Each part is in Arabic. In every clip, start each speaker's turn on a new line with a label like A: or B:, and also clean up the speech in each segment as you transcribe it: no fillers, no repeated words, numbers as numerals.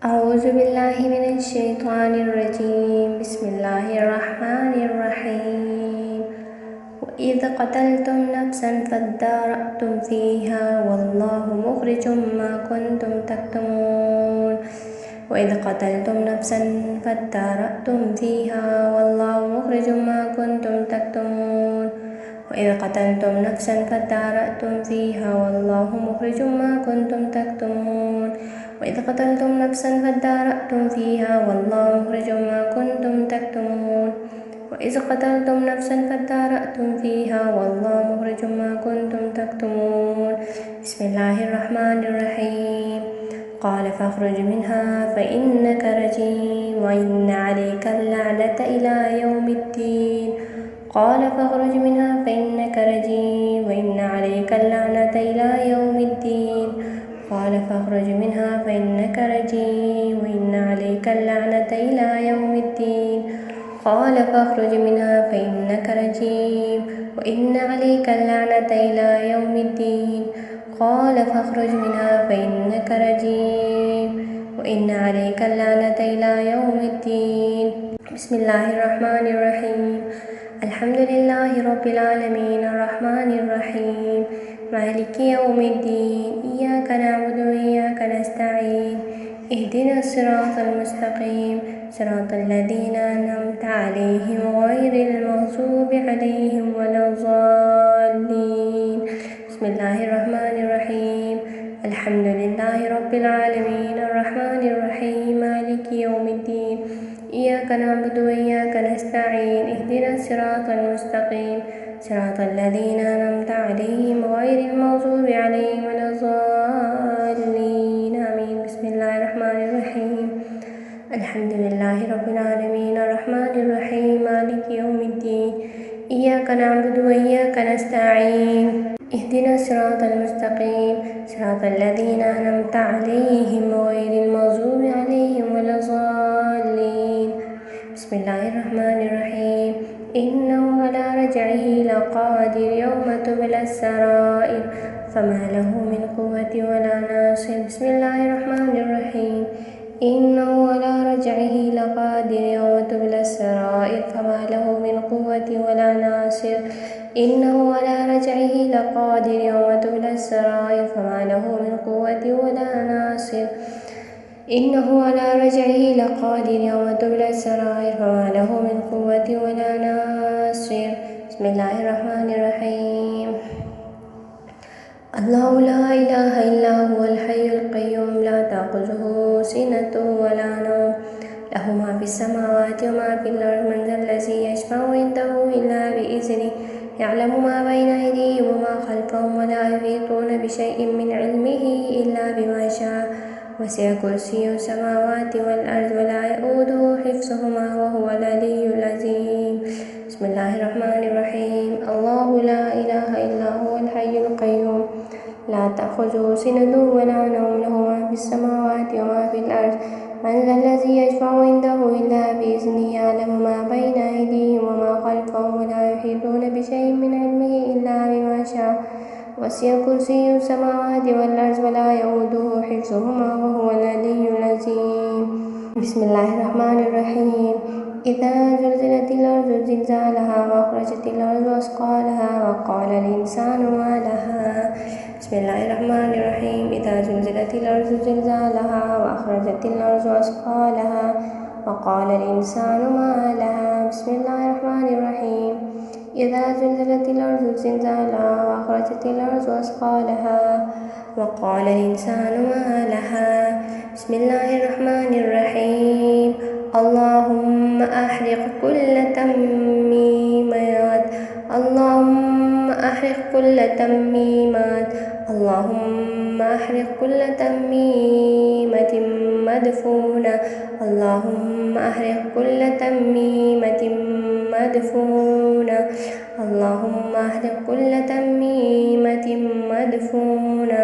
A: أعوذ بالله من الشيطان الرجيم. بسم الله الرحمن الرحيم. وإذ قتلتم نفسا فادارأتم فيها والله مخرج ما كنتم تكتمون. وإذ قتلتم نفسا فادارأتم فيها والله مخرج ما كنتم تكتمون. وإذ قتلتم نفسا فادارأتم فيها والله مخرج ما كنتم تكتمون. وإذ قتلتم نفسا فادارأتم فيها والله مخرج ما كنتم تكتمون. وإذ قتلتم نفسا فادارأتم فيها والله مخرج ما كنتم تكتمون. بسم الله الرحمن الرحيم. قال فاخرج منها فإنك رجيم وإن عليك اللعنة إلى يوم الدين. قال فاخرج منها فإنك رجيم وإن عليك اللعنة إلى يوم الدين. قال فاخرج منها فإنك رجيم وإن عليك اللعنة إلى يوم الدين. قال فاخرج منها فإنك رجيم وإن عليك اللعنة إلى يوم الدين. قال فاخرج منها فإنك رجيم وإن عليك اللعنة إلى يوم الدين. بسم الله الرحمن الرحيم. الحمد لله رب العالمين الرحمن الرحيم مالك يوم الدين. إياك نعبد وإياك نستعين. اهدنا الصراط المستقيم صراط الذين أنعمت عليهم غير المغضوب عليهم ولا الضالين. بسم الله الرحمن الرحيم. الحمد لله رب العالمين الرحمن الرحيم مالك يوم الدين. إياك نعبد وإياك نستعين. اهدنا الصراط المستقيم صراط الذين أنعمت عليهم غير المغضوب عليهم ولا الضالين آمين. بسم الله الرحمن الرحيم. الحمد لله رب العالمين الرحمن الرحيم مالك يوم الدين. إياك نعبد وإياك نستعين. اهدنا الصراط المستقيم صراط الذين أنعمت عليهم غير المغضوب عليهم ولا الضالين. بسم الله الرحمن الرحيم. إنه على رجعه لقادر يوم تبلى السرائر فما له من قوة ولا ناصر. بسم الله الرحمن الرحيم. إنه على رجعه لقادر يوم تبلى السرائر فما له من قوة ولا ناصر. إنه على رجعه لقادر يوم تبلى السرائر فما له من قوة ولا ناصر. إنه على رجعه لقادر يوم تبلى السرائر فما له من قوة ولا ناصر. بسم الله الرحمن الرحيم. الله لا إله إلا هو الحي القيوم لا تأخذه سنة ولا نوم له ما في السماوات وما في الأرض من ذا الذي يشفع عنده إلا بإذنه يعلم ما بين أيديهم وما خلفهم ولا يحيطون بشيء من علمه إلا بما شاء وسع كرسيه السماوات والأرض ولا يؤوده حفظهما وهو العلي العظيم. بسم الله الرحمن الرحيم. الله لا إله إلا هو الحي القيوم لا تأخذه سنة ولا نوم له ما في السماوات وما في الأرض من ذا الذي يشفع عنده إلا بإذنه يعلم ما بين أيديهم وما خلفهم ولا يحيطون بشيء من علمه إلا بما شاء وسع كرسيه السماوات والأرض ولا يؤوده حفظهما وهو العلي العظيم. بسم الله الرحمن الرحيم. إذا زلزلت الأرض زلزالها وأخرجت الأرض أثقالها وقال الإنسان ما لها. بسم الله الرحمن الرحيم. إذا زلزلت الأرض زلزالها وأخرجت الأرض أثقالها وقال الإنسان ما لها. بسم الله الرحمن الرحيم. إذا زلزلت الأرض زلزالها وأخرجت الأرض أثقالها وقال الإنسان ما لها. بسم الله الرحمن الرحيم. اللهم أحرق كل تميمات اللهم أحرق كل تميمات اللهم أحرق كل تميمة مدفونة اللهم أحرق كل تميمة مدفونة اللهم أحرق كل تميمة مدفونة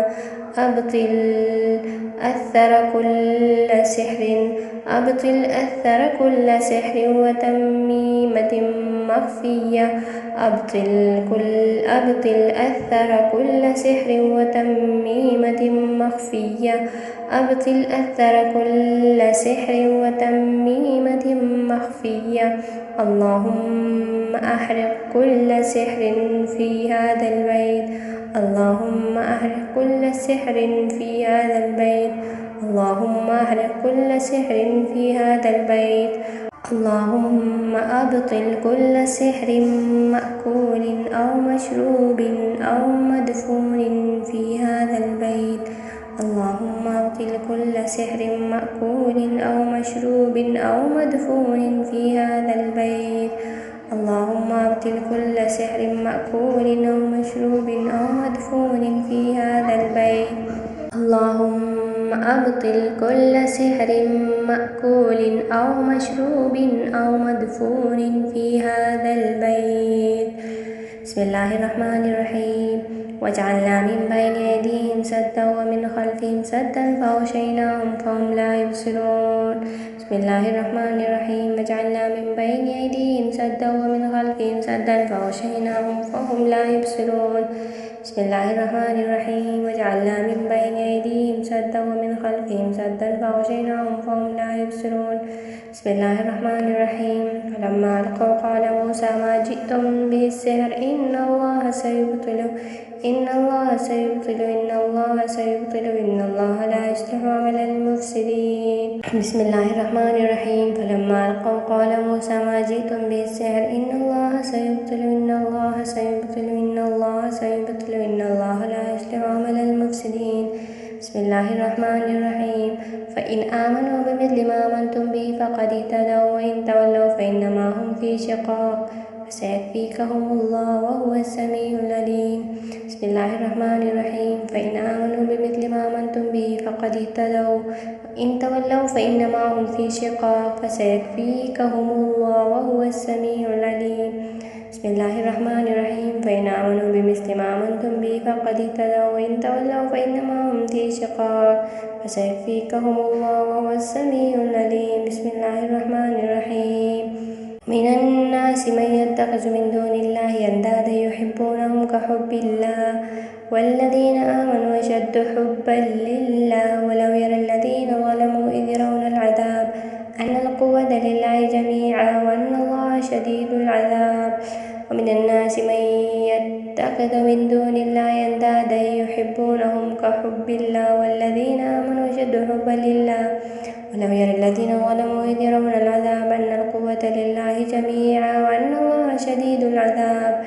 A: أبطل أثر كل سحر وتميمة مخفية أبطل أثر كل سحر وتميمة مخفية أبطل أثر كل سحر وتميمة مخفية اللهم أحرق كل سحر في هذا البيت اللهم أحرق كل سحر في هذا البيت اللهم أحرق كل سحر في هذا البيت اللهم أبطل كل سحر مأكول أو مشروب أو مدفون في هذا البيت اللهم أبطل كل سحر مأكول أو مشروب أو مدفون في هذا البيت اللهم أبطل كل سحر مأكول أو مشروب أو مدفون في هذا البيت اللهم أبطل كل سحر مأكول أو مشروب أو مدفون في هذا البيت بسم الله الرحمن الرحيم وجعلنا من بين أيديهم سدا ومن خلفهم سدا فأغشيناهم فهم لا يبصرون بسم الله الرحمن الرحيم وجعلنا من بين أيديهم سدا ومن خلفهم سدا فأغشيناهم فهم لا يبصرون بسم الله الرحمن الرحيم وجعلنا من بين أيديهم سدا ومن خلفهم سدا فأغشيناهم فهم لا يبصرون بسم الله الرحمن الرحيم فلما ألقوا قال موسى ما جئتم به السحر إن الله سيبطله إن الله سيبطل إن الله لا يصلح عمل المفسدين بسم الله الرحمن الرحيم فلما ألقوا قال موسى ما جئتم به السحر إن الله سيبطل إن الله لا يصلح عمل المفسدين بسم الله الرحمن الرحيم فإن آمنوا بمثل ما آمنتم به فقد اهتدوا وإن تولوا فإنما هم في شقاق فسيكفيكهم الله وهو السميع العليم بسم الله الرحمن الرحيم فإن آمنوا بمثل ما آمنتم به فقد اهتدوا وإن تولوا فإنما هم في شقاق فسيكفيكهم الله وهو السميع العليم بسم الله الرحمن الرحيم فإن آمنوا بمثل ما آمنتم به فقد اهتدوا وإن تولوا فإنما هم في شقاق فسيكفيكهم الله وهو السميع العليم بسم الله الرحمن الرحيم من الناس من يتخذ من دون الله أندادا يحبونهم كحب الله والذين آمنوا أشد حبا لله ولو يرى الذين ظلموا إذ يرون العذاب أن القوة لله جميعا وأن الله شديد العذاب ومن الناس من يتخذ من دون الله أندادا يحبونهم كحب الله والذين آمنوا أشد حبا لله ولو يرى الذين ظلموا إذ يرون العذاب أن القوة لله جميعا وأن الله شديد العذاب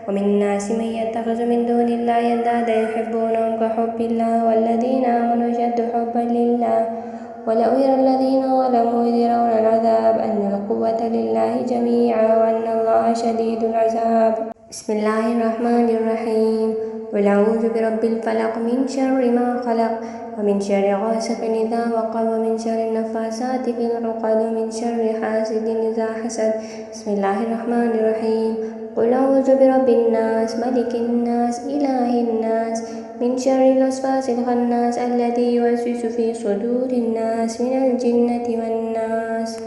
A: ومن الناس من يتخذ من دون الله أندادا يحبونهم كحب الله والذين آمنوا أشد حبا لله ولو يرى الذين ظلموا إذ يرون العذاب أن القوة لله جميعا وأن الله شديد العذاب بسم الله الرحمن الرحيم قل أعوذ برب الفلق من شر ما خلق ومن شر غاسق إذا وقب ومن شر النفاثات في العقد ومن شر حاسد إذا حسد بسم الله الرحمن الرحيم قل أعوذ برب الناس ملك الناس إله الناس من شر الوسواس الخناس الذي يوسوس في صدور الناس من الجنة والناس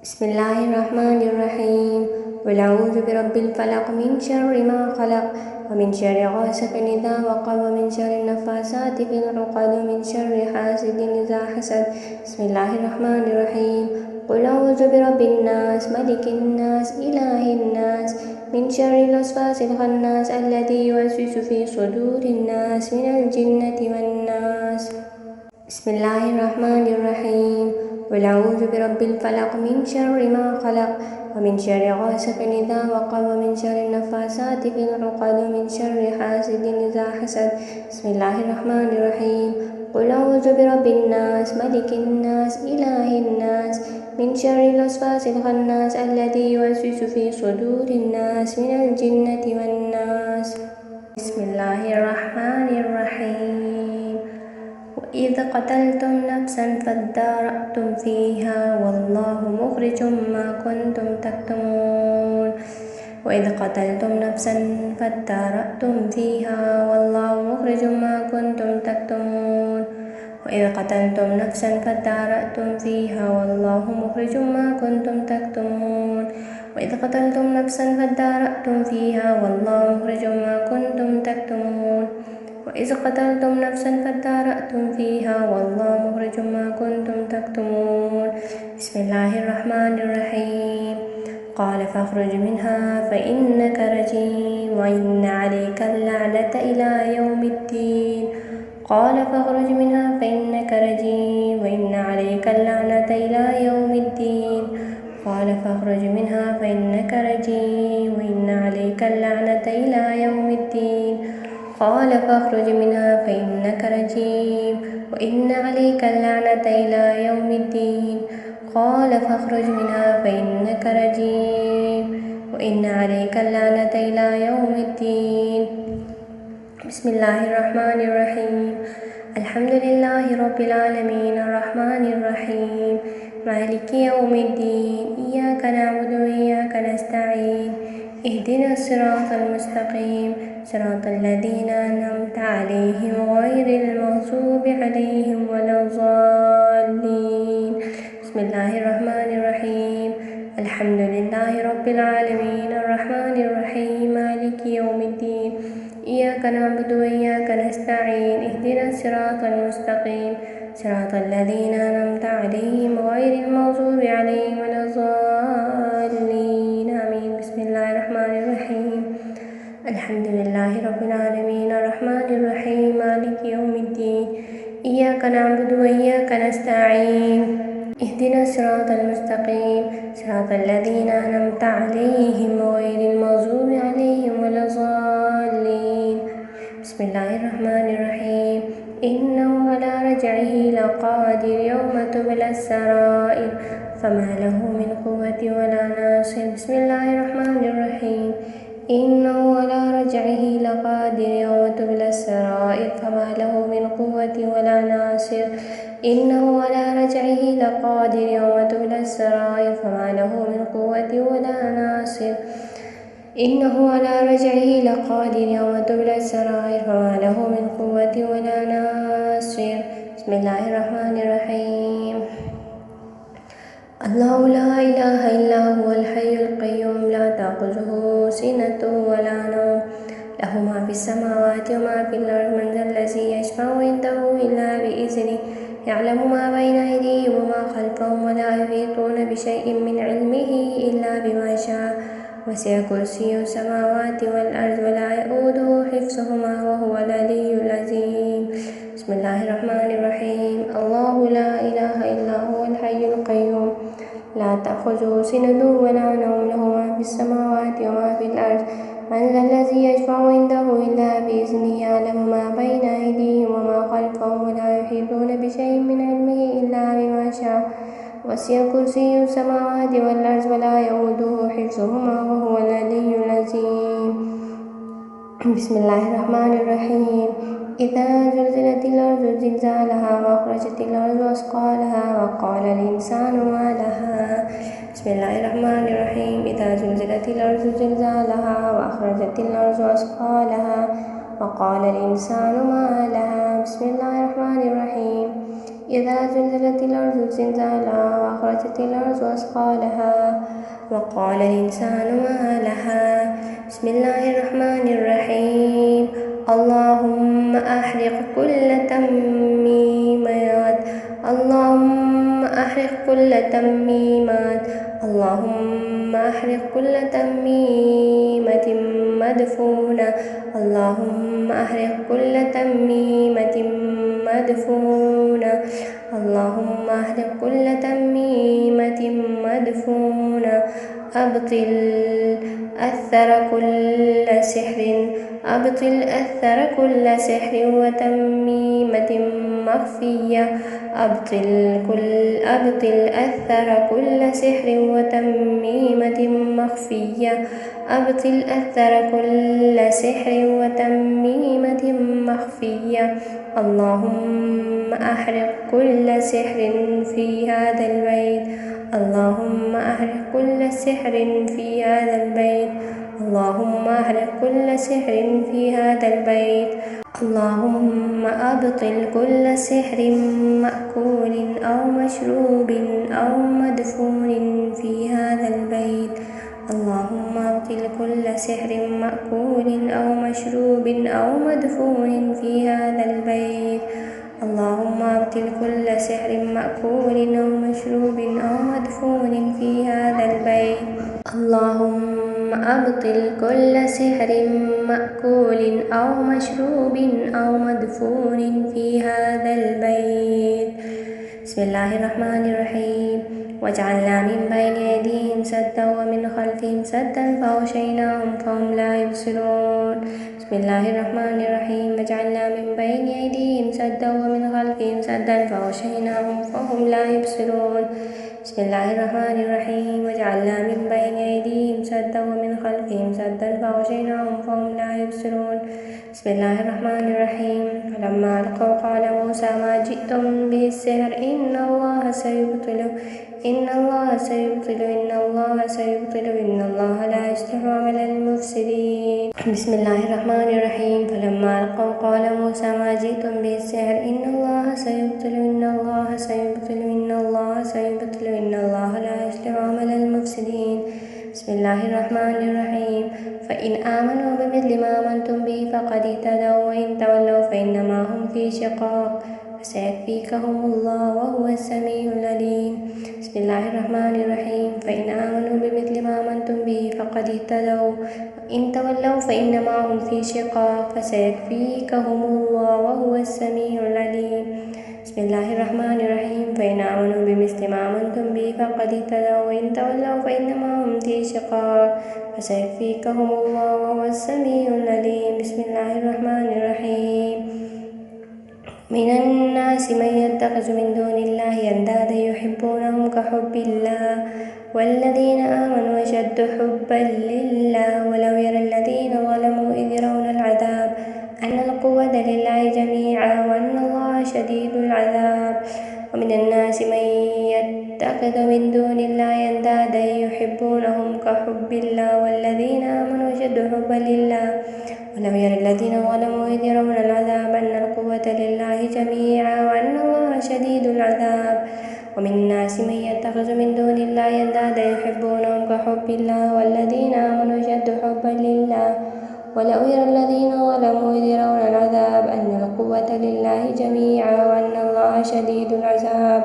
A: بسم الله الرحمن الرحيم قل أعوذ برب الفلق من شر ما خلق ومن شر غاسق إذا وقب ومن شر النفاثات في العقد ومن شر حاسد إذا حسد بسم الله الرحمن الرحيم قل أعوذ برب الناس ملك الناس إله الناس من شر الوسواس الخناس الذي يوسوس في صدور الناس من الجنة والناس بسم الله الرحمن الرحيم قل أعوذ برب الفلق من شر ما خلق ومن شر غاسق إذا وقب ومن شر النفاثات في العقد ومن شر حاسد إذا حسد بسم الله الرحمن الرحيم قل أعوذ برب الناس ملك الناس إله الناس من شر الوسواس الخناس الذي يوسوس في صدور الناس من الجنة والناس بسم الله الرحمن الرحيم وإذ قتلتم نفسا فادارأتم فيها والله مخرج ما كنتم تكتمون وإذ قتلتم نفسا فادارأتم فيها والله مخرج ما كنتم تكتمون وإذ قتلتم نفسا فادارأتم فيها والله مخرج ما كنتم تكتمون وإذ قتلتم نفسا فادارأتم فيها والله مخرج ما كنتم تكتمون وإذ قتلتم نفسا فادارأتم فيها والله مخرج ما كنتم تكتمون بسم الله الرحمن الرحيم قال فاخرج منها فإنك رجيم وإن عليك اللعنة إلى يوم الدين قال فاخرج منها فإنك رجيم وإن عليك اللعنة إلى يوم الدين قال فاخرج منها فإنك رجيم وإن عليك اللعنة إلى يوم الدين قال فاخرج منها فإنك رجيم وإن عليك اللعنة إلى يوم الدين قال فاخرج منها فإنك رجيم وإن عليك اللعنة إلى يوم الدين بسم الله الرحمن الرحيم الحمد لله رب العالمين الرحمن الرحيم مالك يوم الدين إياك نعبد وإياك نستعين اهدنا الصراط المستقيم صراط الذين أنعمت عليهم غير المغضوب عليهم ولا الضالين بسم الله الرحمن الرحيم الحمد لله رب العالمين الرحمن الرحيم مالك يوم الدين إياك نعبد وإياك نستعين اهدنا الصراط المستقيم صراط الذين أنعمت عليهم غير المغضوب عليهم ولا الضالين آمين بسم الله الرحمن الرحيم الحمد لله رب العالمين الرحمن الرحيم مالك يوم الدين إياك نعبد وإياك نستعين اهدنا الصراط المستقيم صراط الذين أنعمت عليهم غير المغضوب عليهم ولا الضالين بسم الله الرحمن الرحيم إنه على رجعه لقادر يوم تبلى السرائر فما له من قوة ولا ناصر بسم الله الرحمن الرحيم إنه على رجعه لقادر يوم تبلى السرائر فما له من قوة ولا ناصر إنه على رجعه لقادر يوم تبلى السرائر فما له من قوة ولا ناصر إنه على رجعه لقادر يوم تبلى السرائر فما له من قوة ولا ناصر بسم الله الرحمن الرحيم الله لا إله إلا هو الحي القيوم لا تأخذه سنة ولا نوم له ما في السماوات وما في الأرض من ذا الذي يشفع عنده إلا بإذنه يعلم ما بين أيديهم وما خلفهم ولا يحيطون بشيء من علمه إلا بما شاء وسع كرسيه السماوات والأرض ولا يؤوده حفظهما وهو العلي العظيم بسم الله الرحمن الرحيم الله لا إله إلا هو الحي القيوم لا تأخذه سنة ولا نوم له ما في السماوات وما في الأرض من ذا الذي يشفع عنده إلا بإذنه يعلم ما بين أيديهم وما خلفهم ولا يحيطون بشيء من علمه إلا بما شاء وسع كرسيه السماوات والأرض ولا يؤوده حفظهما وهو العلي العظيم بسم الله الرحمن الرحيم إذا زلزلت الأرض زلزالها وأخرجت الأرض أثقالها وقال الإنسان ما لها بسم الله الرحمن الرحيم إذا زلزلت الأرض زلزالها وأخرجت الأرض أثقالها وقال الإنسان ما لها بسم الله الرحمن الرحيم إذا زلزلت الأرض زلزالها وأخرجت الأرض أثقالها وقال الإنسان ما لها بسم الله الرحمن الرحيم اللهم أحرق كل تميمات اللهم أحرق كل تميمات اللهم أحرق كل تميمة مدفونة اللهم أحرق كل تميمة مدفونة اللهم أحرق كل تميمة مدفونة أبطل أثر كل سحر أبطل أثر كل سحر وتميمة مخفية أبطل أثر كل سحر وتميمة مخفية أبطل أثر كل سحر وتميمة مخفية اللهم أحرق كل سحر في هذا البيت اللهم أحرق كل سحر في هذا البيت اللهم أهلك كل سحر في هذا البيت. اللهم أبطل كل سحر مأكول أو مشروب أو مدفون في هذا البيت. اللهم أبطل كل سحر مأكول أو مشروب أو مدفون في هذا البيت. اللهم أبطل كل سحر مأكول أو مشروب أو مدفون في هذا البيت. اللهم أبطل كل سحر مأكول أو مشروب أو مدفون في هذا البيت. بسم الله الرحمن الرحيم. وجعلنا من بين أيديهم سدا ومن خلفهم سدا فأغشيناهم فهم لا يبصرون. بسم الله الرحمن الرحيم. وجعلنا من بين أيديهم سدا ومن خلفهم سدا فأغشيناهم فهم لا يبصرون. بسم الله الرحمن الرحيم. وجعلنا من بين أيديهم سدا ومن خلفهم سدا فأغشيناهم فهم لا يبصرون. بسم الله الرحمن الرحيم. فلما ألقوا قال موسى ما جئتم به السحر إن الله سيبطله إن الله سيبطله إن الله لا يصلح عمل المفسدين. بسم الله الرحمن الرحيم. فلما ألقوا قال موسى ما جئتم به السحر إن الله سيبطله إن الله سيبطله إن الله لا يصلح عمل المفسدين. بسم الله الرحمن الرحيم. فإن آمنوا بمثل ما آمنتم به فقد اهتدوا وإن تولوا فإنما هم في شقاق فسيكفيكهم الله وهو السميع العليم. بسم الله الرحمن الرحيم. فإن آمنوا بمثل ما آمنتم به فقد اهتدوا وإن تولوا فإنما هم في شقاق فسيكفيكهم الله وهو السميع العليم. بسم الله الرحمن الرحيم. فإن آمنوا بمثل ما آمنتم به فقد اهتدوا وإن تولوا فإنما هم في شقاق فسيكفيكهم الله وهو السميع العليم. بسم الله الرحمن الرحيم. من الناس من يتخذ من دون الله أندادا يحبونهم كحب الله والذين آمنوا أشد حبا لله ولو يرى الذين ظلموا إذ يرون العذاب أن القوة لله جميعا وأن الله شديد العذاب. ومن الناس من يتخذ من دون الله أندادا يحبونهم كحب الله والذين آمنوا أشد حبا لله ولو يرى الذين ظلموا إذ يرون العذاب أن القوة لله جميعا وأن الله شديد العذاب. ومن الناس من يتخذ من دون الله أندادا يحبونهم كحب الله والذين آمنوا أشد حبا لله ولو يرى الذين ظلموا إذ يرون العذاب أن القوة لله جميعا وأن الله شديد العذاب.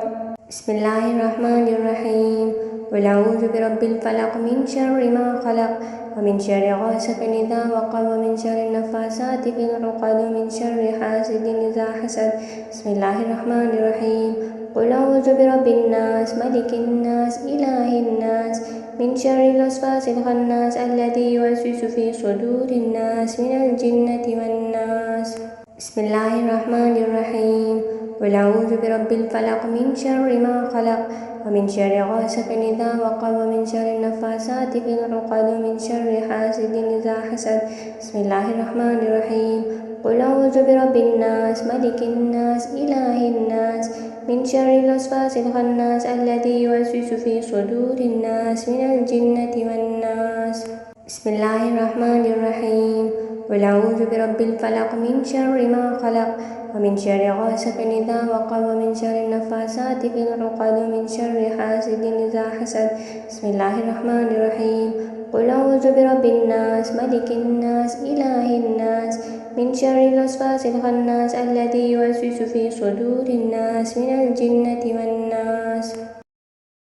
A: بسم الله الرحمن الرحيم. قل أعوذ برب الفلق من شر ما خلق ومن شر غاسق إذا وقب ومن شر النفاثات في العقد ومن شر حاسد إذا حسد. بسم الله الرحمن الرحيم. قل أعوذ برب الناس ملك الناس إله الناس من شر الوسواس الخناس الذي يوسوس في صدور الناس من الجنة والناس. بسم الله الرحمن الرحيم. قل أعوذ برب الفلق من شر ما خلق ومن شر غاسق إذا وقب ومن شر النفاثات في العقد ومن شر حاسد إذا حسد. بسم الله الرحمن الرحيم. قل أعوذ برب الناس ملك الناس إله الناس من شر الوسواس الخناس الذي يوسوس في صدور الناس من الجنة والناس. بسم الله الرحمن الرحيم. قل أعوذ برب الفلق من شر ما خلق ومن شر غاسق إذا وقب ومن شر النفاثات في العقد ومن شر حاسد إذا حسد. بسم الله الرحمن الرحيم. قل أعوذ برب الناس ملك الناس إله الناس من شر الوسواس الخناس الذي يوسوس في صدور الناس من الجنة والناس.